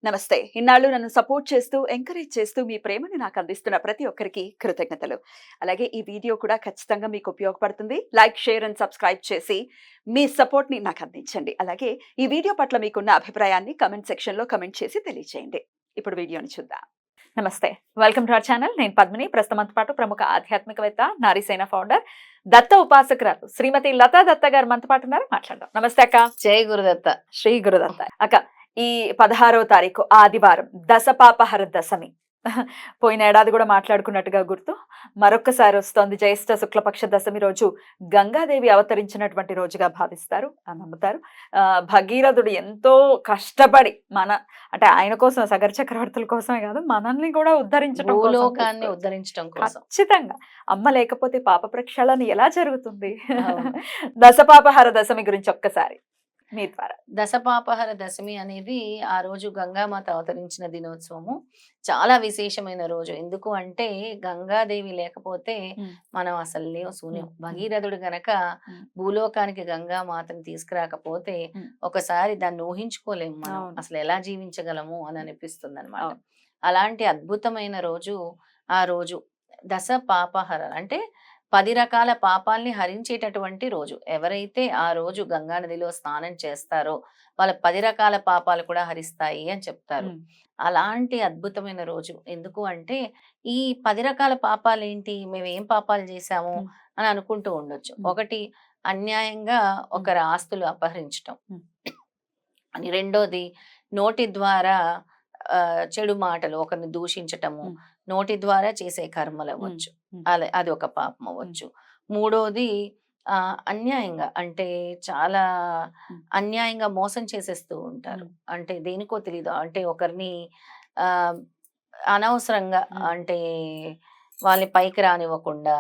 నమస్తే. ఇన్నాళ్ళు నన్ను సపోర్ట్ చేస్తూ, ఎంకరేజ్ చేస్తూ మీ ప్రేమని నాకు అందిస్తున్న ప్రతి ఒక్కరికి కృతజ్ఞతలు. అలాగే ఈ వీడియో కూడా ఖచ్చితంగా మీకు ఉపయోగపడుతుంది. లైక్, షేర్ అండ్ సబ్స్క్రైబ్ చేసి మీ సపోర్ట్‌ని నాకు అందించండి. అలాగే ఈ వీడియో పట్ల మీకున్న అభిప్రాయాన్ని కామెంట్ సెక్షన్‌లో కామెంట్ చేసి తెలియజేయండి. ఇప్పుడు వీడియోని చూద్దాం. నమస్తే. Welcome to our channel. నేను పద్మిని. ప్రస్తుతం మనతో పాటు ప్రముఖ ఆధ్యాత్మికవేత్త, నారీసేన ఫౌండర్, దత్త ఉపాసకురాలు శ్రీమతి లతా దత్త గారు మనతో పాటు ఉన్నారు. మాట్లాడదాం. నమస్తే అక్క. జై గురుదత్త. శ్రీ గురుదత్త. అక్క, ఈ 16వ తారీఖు ఆదివారం దశపాపహర దశమి. పోయిన ఏడాది కూడా మాట్లాడుకున్నట్టుగా గుర్తు. మరొక్కసారి వస్తోంది. జ్యేష్ఠ శుక్లపక్ష దశమి రోజు గంగాదేవి అవతరించినటువంటి రోజుగా భావిస్తారు, నమ్ముతారు. భగీరథుడు ఎంతో కష్టపడి అంటే ఆయన కోసం, సగర చక్రవర్తుల కోసమే కాదు, మనల్ని కూడా ఉద్ధరించడం, భూలోకాన్ని ఉద్ధరించడం కోసం. ఖచ్చితంగా అమ్మ లేకపోతే పాప ప్రక్షాళన ఎలా జరుగుతుంది? దశపాపహర దశమి గురించి ఒక్కసారి మీ ద్వారా. దశపాపహర దశమి అనేది ఆ రోజు గంగామాత అవతరించిన దినోత్సవము. చాలా విశేషమైన రోజు. ఎందుకు అంటే గంగాదేవి లేకపోతే మనం అసలు లేవు, శూన్యం. భగీరథుడు గనక భూలోకానికి గంగామాతని తీసుకురాకపోతే ఒకసారి దాన్ని ఊహించుకోలేము మనం, అసలు ఎలా జీవించగలము అని అనిపిస్తుంది అనమాట. అలాంటి అద్భుతమైన రోజు ఆ రోజు. దశ పాపహర అంటే 10 రకాల పాపాల్ని హరించేటటువంటి రోజు. ఎవరైతే ఆ రోజు గంగా నదిలో స్నానం చేస్తారో వాళ్ళ 10 రకాల పాపాలు కూడా హరిస్తాయి అని చెప్తారు. అలాంటి అద్భుతమైన రోజు. ఎందుకు అంటే ఈ 10 రకాల పాపాలు ఏంటి, మేము ఏం పాపాలు చేశాము అని అనుకుంటూ ఉండొచ్చు. ఒకటి, అన్యాయంగా ఒకరి ఆస్తులు అపహరించటం. అని రెండోది, నోటి ద్వారా చెడు మాటలు, ఒకరిని దూషించటము, నోటి ద్వారా చేసే కర్మలు అవ్వచ్చు, అది ఒక పాపం అవ్వచ్చు. మూడోది, అన్యాయంగా అంటే చాలా అన్యాయంగా మోసం చేసేస్తూ ఉంటారు. అంటే దేనికో తెలీదు, అంటే ఒకరిని ఆ అనవసరంగా అంటే వాళ్ళని పైకి రానివ్వకుండా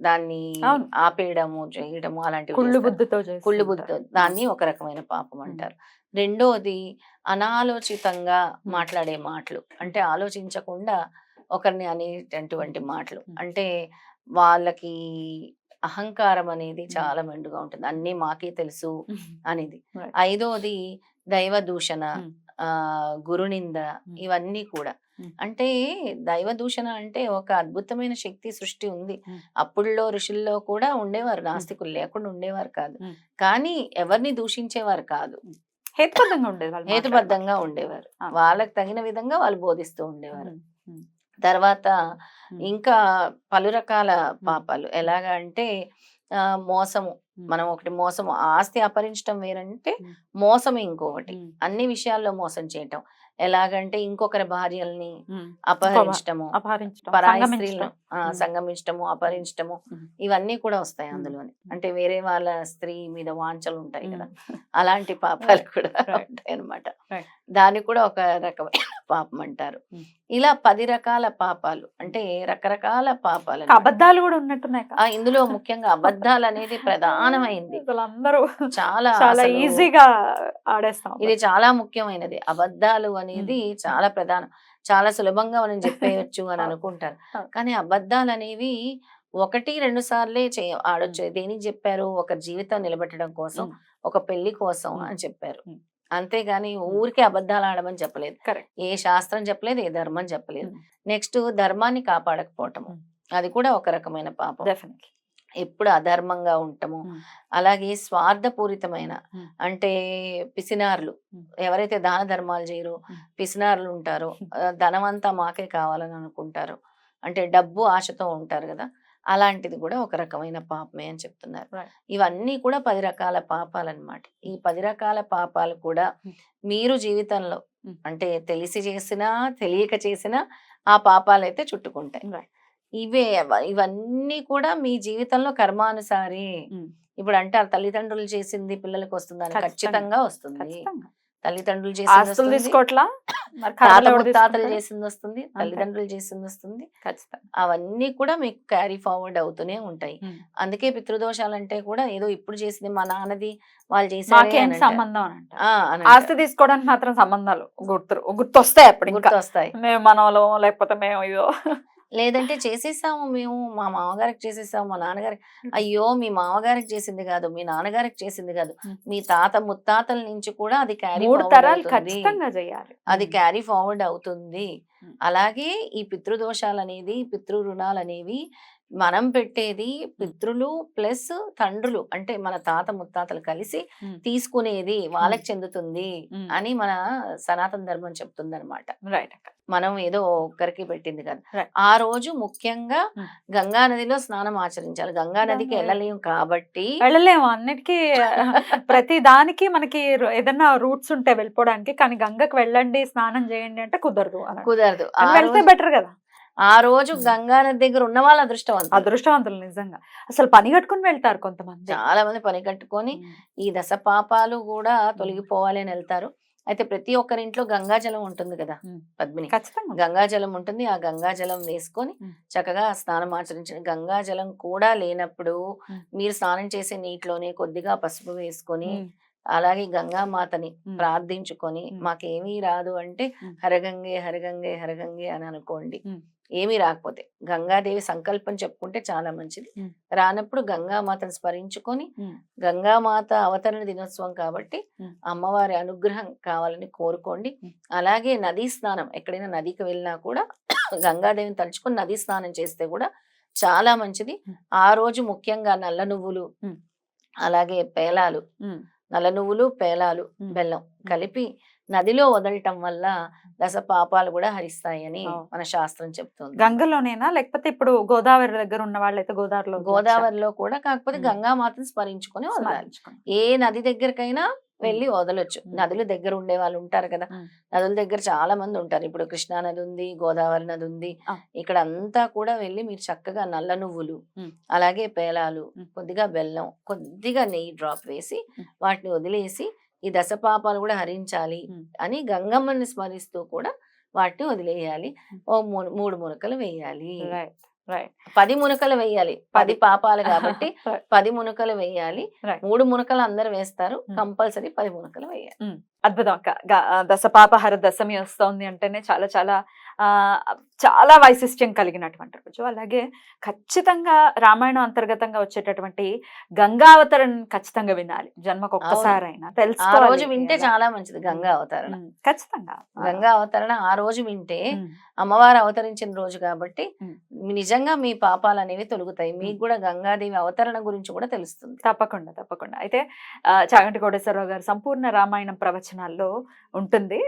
దాన్ని ఆపేయడము, చేయడము, అలాంటివి కుళ్ళు బుద్ధితో దాన్ని ఒక రకమైన పాపం అంటారు. రెండోది, అనాలోచితంగా మాట్లాడే మాటలు, అంటే ఆలోచించకుండా ఒకరిని అనేటటువంటి మాటలు, అంటే వాళ్ళకి అహంకారం అనేది చాలా మెండుగా ఉంటుంది, అన్నీ మాకే తెలుసు అనేది. ఐదోది, దైవ దూషణ, గురునింద, ఇవన్నీ కూడా. అంటే దైవ దూషణ అంటే ఒక అద్భుతమైన శక్తి సృష్టి ఉంది. అప్పుడులో ఋషుల్లో కూడా ఉండేవారు, నాస్తికులు లేకుండా ఉండేవారు కాదు. కానీ ఎవరిని దూషించేవారు కాదు, హేతుబద్ధంగా ఉండేవారు. వాళ్ళకి తగిన విధంగా వాళ్ళు బోధిస్తూ ఉండేవారు. తర్వాత ఇంకా పలు రకాల పాపాలు. ఎలాగా అంటే మోసము. మనం ఒకటి మోసము, ఆస్తి అపహరించడం వేరంటే మోసం ఇంకొకటి. అన్ని విషయాల్లో మోసం చేయటం. ఎలాగంటే ఇంకొకరి భార్యల్ని అపహరించటము, పరాయి స్త్రీలను సంగమించటము, అపహరించటము, ఇవన్నీ కూడా వస్తాయి అందులోని. అంటే వేరే వాళ్ళ స్త్రీ మీద వాంఛలు ఉంటాయి కదా, అలాంటి పాపాలు కూడా ఉంటాయి అన్నమాట. దాన్ని కూడా ఒక రకమైన పాపం అంటారు. ఇలా 10 రకాల పాపాలు, అంటే రకరకాల పాపాలు. అబద్ధాలు కూడా ఉన్నట్టున్నాయి ఇందులో. ముఖ్యంగా అబద్ధాలు అనేది ప్రధానమైంది. చాలా ఈజీగా ఆడేస్తాం. ఇది చాలా ముఖ్యమైనది. అబద్ధాలు అనేది చాలా ప్రధానం. చాలా సులభంగా మనం చెప్పేయచ్చు అని అనుకుంటారు, కానీ అబద్ధాలు అనేవి 1-2 సార్లే ఆడొచ్చు. దేనికి చెప్పారు? ఒక జీవితం నిలబెట్టడం కోసం, ఒక పెళ్లి కోసం అని చెప్పారు. అంతేగాని ఊరికే అబద్ధాలు ఆడమని చెప్పలేదు. ఏ శాస్త్రం చెప్పలేదు, ఏ ధర్మం చెప్పలేదు. నెక్స్ట్, ధర్మాన్ని కాపాడకపోవటము, అది కూడా ఒక రకమైన పాపం. డెఫినెట్లీ. ఎప్పుడు అధర్మంగా ఉండటము. అలాగే స్వార్థపూరితమైన, అంటే పిసినారులు, ఎవరైతే దాన ధర్మాలు చేయరో పిసినారులు ఉంటారో, ధనమంతా మాకే కావాలని అనుకుంటారు, అంటే డబ్బు ఆశతో ఉంటారు కదా, అలాంటిది కూడా ఒక రకమైన పాపమే అని చెప్తున్నారు. ఇవన్నీ కూడా 10 రకాల పాపాలు అన్నమాట. ఈ 10 రకాల పాపాలు కూడా మీరు జీవితంలో, అంటే తెలిసి చేసినా తెలియక చేసినా ఆ పాపాలైతే చుట్టుకుంటాయి. ఇవన్నీ కూడా మీ జీవితంలో కర్మానుసారి. ఇప్పుడు అంటారు తల్లిదండ్రులు చేసింది పిల్లలకు వస్తుందని, ఖచ్చితంగా వస్తుంది. తల్లిదండ్రులు చేసింది తీసుకోవట్లా, తాతలు చేసింది వస్తుంది, తల్లిదండ్రులు చేసింది వస్తుంది. అవన్నీ కూడా మీకు క్యారీ ఫార్వర్డ్ అవుతూనే ఉంటాయి. అందుకే పితృదోషాలు అంటే కూడా ఏదో ఇప్పుడు చేసింది మా నాన్నది వాళ్ళు చేసేది సంబంధం. ఆస్తి తీసుకోవడానికి మాత్రం సంబంధాలు గుర్తొస్తాయి, అప్పుడు గుర్తొస్తాయి. మేము మనలో, లేకపోతే మేము ఇదో లేదంటే చేసేసాము మేము, మా మామగారికి చేసేసాము, మా నాన్నగారికి. అయ్యో మీ మామగారికి చేసింది కాదు, మీ నాన్నగారికి చేసింది కాదు, మీ తాత ముత్తాతల నుంచి కూడా అది క్యారీ 3 ఫార్వర్డ్ తరాలు అవుతుంది, ఖచ్చితంగా చేయాలి. అది క్యారీ ఫార్వర్డ్ అవుతుంది. ఉమ్. అలాగే ఈ పితృదోషాలు అనేది, పితృ రుణాలు అనేవి మనం పెట్టేది పితృలు ప్లస్ తండ్రులు, అంటే మన తాత ముత్తాతలు కలిసి ఉమ్. తీసుకునేది వాళ్ళకి చెందుతుంది ఉమ్. అని మన సనాతన ధర్మం చెప్తుంది అనమాట. రైట్ అక్క. మనం ఏదో ఒక్కరికి పెట్టింది కదా. Right. ఆ రోజు ముఖ్యంగా Hmm. గంగా నదిలో స్నానం ఆచరించాలి. గంగా నదికి గంగా- వెళ్ళలేము కాబట్టి వెళ్ళలేము అన్నిటికీ. ప్రతి దానికి మనకి ఏదైనా రూట్స్ ఉంటే వెళ్ళిపోవడానికి, కానీ గంగకు వెళ్ళండి స్నానం చేయండి అంటే కుదరదు అలా. కుదరదు. కానీ వెళ్తే బెటర్ కదా. ఆ రోజు గంగా నది దగ్గర ఉన్న వాళ్ళ అదృష్టవంతులు. అదృష్టవంతులు నిజంగా. అసలు పని కట్టుకుని వెళ్తారు కొంతమంది. చాలా మంది పని కట్టుకొని ఈ దశ పాపాలు కూడా తొలగిపోవాలి అని వెళ్తారు. అయితే ప్రతి ఒక్కరింట్లో గంగాజలం ఉంటుంది కదా పద్మిని, ఖచ్చితంగా. గంగాజలం ఉంటుంది. ఆ గంగాజలం వేసుకొని చక్కగా స్నానం ఆచరించండి. గంగాజలం కూడా లేనప్పుడు మీరు స్నానం చేసే నీటిలోనే కొద్దిగా పసుపు వేసుకొని అలాగే గంగామాతని ప్రార్థించుకొని, మాకేమీ రాదు అంటే హరగంగే హరగంగే హరగంగే అని అనుకోండి. ఏమీ రాకపోతే గంగాదేవి సంకల్పం చెప్పుకుంటే చాలా మంచిది. రానప్పుడు గంగామాతను స్మరించుకొని, గంగామాత అవతరణ దినోత్సవం కాబట్టి అమ్మవారి అనుగ్రహం కావాలని కోరుకోండి. అలాగే నదీ స్నానం, ఎక్కడైనా నదికి వెళ్ళినా కూడా గంగాదేవిని తలుచుకొని నదీ స్నానం చేస్తే కూడా చాలా మంచిది. ఆ రోజు ముఖ్యంగా నల్ల నువ్వులు, అలాగే పేలాలు, నల్ల నువ్వులు పేలాలు బెల్లం కలిపి నదిలో వదలటం వల్ల దశ పాపాలు కూడా హరిస్తాయని మన శాస్త్రం చెప్తుంది. గంగలోనేనా, లేకపోతే ఇప్పుడు గోదావరి దగ్గర ఉన్న వాళ్ళైతే గోదావరిలో కూడా, కాకపోతే గంగామాతను స్మరించుకొని వదలాలి. ఏ నది దగ్గరకైనా వెళ్ళి వదలొచ్చు. నదుల దగ్గర ఉండే వాళ్ళు ఉంటారు కదా, నదుల దగ్గర చాలా మంది ఉంటారు. ఇప్పుడు కృష్ణా నది ఉంది, గోదావరి నది ఉంది, ఇక్కడ అంతా కూడా వెళ్ళి మీరు చక్కగా నల్ల నువ్వులు, అలాగే పేలాలు, కొద్దిగా బెల్లం, కొద్దిగా నెయ్యి డ్రాప్ వేసి వాటిని వదిలేసి ఈ దశ పాపాలు కూడా హరించాలి అని గంగమ్మని స్మరిస్తూ కూడా వాటిని వదిలేయాలి. ఓ 3 మునకలు వేయాలి. 10 మునకలు వేయాలి. 10 పాపాలు కాబట్టి 10 మునకలు వేయాలి. 3 మునకలు అందరు వేస్తారు, కంపల్సరీ 10 మునకలు వేయాలి. అద్భుతం అక్క. దశపాపహర దశమి వస్తోంది అంటేనే చాలా చాలా చాలా వైశిష్ట్యం కలిగినటువంటి రోజు. అలాగే ఖచ్చితంగా రామాయణం అంతర్గతంగా వచ్చేటటువంటి గంగావతరణ ఖచ్చితంగా వినాలి. జన్మకు ఒక్కసారైనా ఆ తెలుసుకోవాలి. రోజు వింటే చాలా మంచిది. గంగా అవతరణ ఖచ్చితంగా. గంగా అవతరణ ఆ రోజు వింటే అమ్మవారు అవతరించిన రోజు కాబట్టి నిజంగా మీ పాపాలు అనేవి తొలుగుతాయి. మీకు కూడా గంగాదేవి అవతరణ గురించి కూడా తెలుస్తుంది. తప్పకుండా తప్పకుండా. అయితే చాగంటి కోటేశ్వరరావు గారు సంపూర్ణ రామాయణం ప్రవచనాల్లో ఉంటుంది,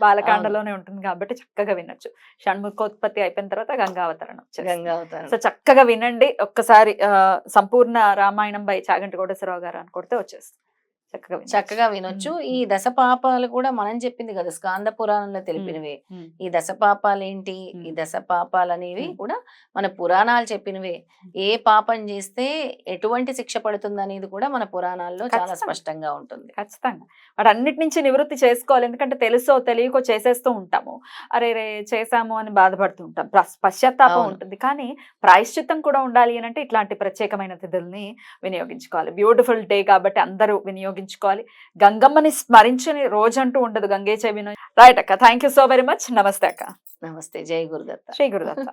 బాలకాండలోనే ఉంటుంది కాబట్టి చక్కగా వినొచ్చు. షణ్ముఖోత్పత్తి అయిపోయిన తర్వాత గంగావతరణ. సో చక్కగా వినండి ఒక్కసారి. సంపూర్ణ రామాయణం బై చాగంటి కోటేశ్వరరావు గారు అని కొడితే వచ్చేస్తుంది. చక్కగా వినొచ్చు. ఈ దశ పాపాలు కూడా మనం చెప్పింది కదా, స్కాంద పురాణంలో తెలిపినవే. ఈ దశ పాపాలు ఏంటి, ఈ దశ పాపాలు అనేవి కూడా మన పురాణాలు చెప్పినవే. ఏ పాపం చేస్తే ఎటువంటి శిక్ష పడుతుంది అనేది కూడా మన పురాణాల్లో చాలా స్పష్టంగా ఉంటుంది. ఖచ్చితంగా వాటన్నిటి నుంచి నివృత్తి చేసుకోవాలి. ఎందుకంటే తెలుసో తెలియకో చేసేస్తూ ఉంటాము, అరే రే చేసాము అని బాధపడుతూ ఉంటాం, పశ్చాత్తాపం ఉంటుంది. కానీ ప్రాయశ్చిత్తం కూడా ఉండాలి అని అంటే ఇట్లాంటి ప్రత్యేకమైన తిథుల్ని వినియోగించుకోవాలి. బ్యూటిఫుల్ డే కాబట్టి అందరూ వినియోగించుకోవాలి. గంగమ్మని స్మరించని రోజంటూ ఉండదు. గంగే చెవిన. రైట్ అక్క, thank you so very much. నమస్తే అక్క. నమస్తే. జై గురుదత్త. శ్రీ గురుదత్త.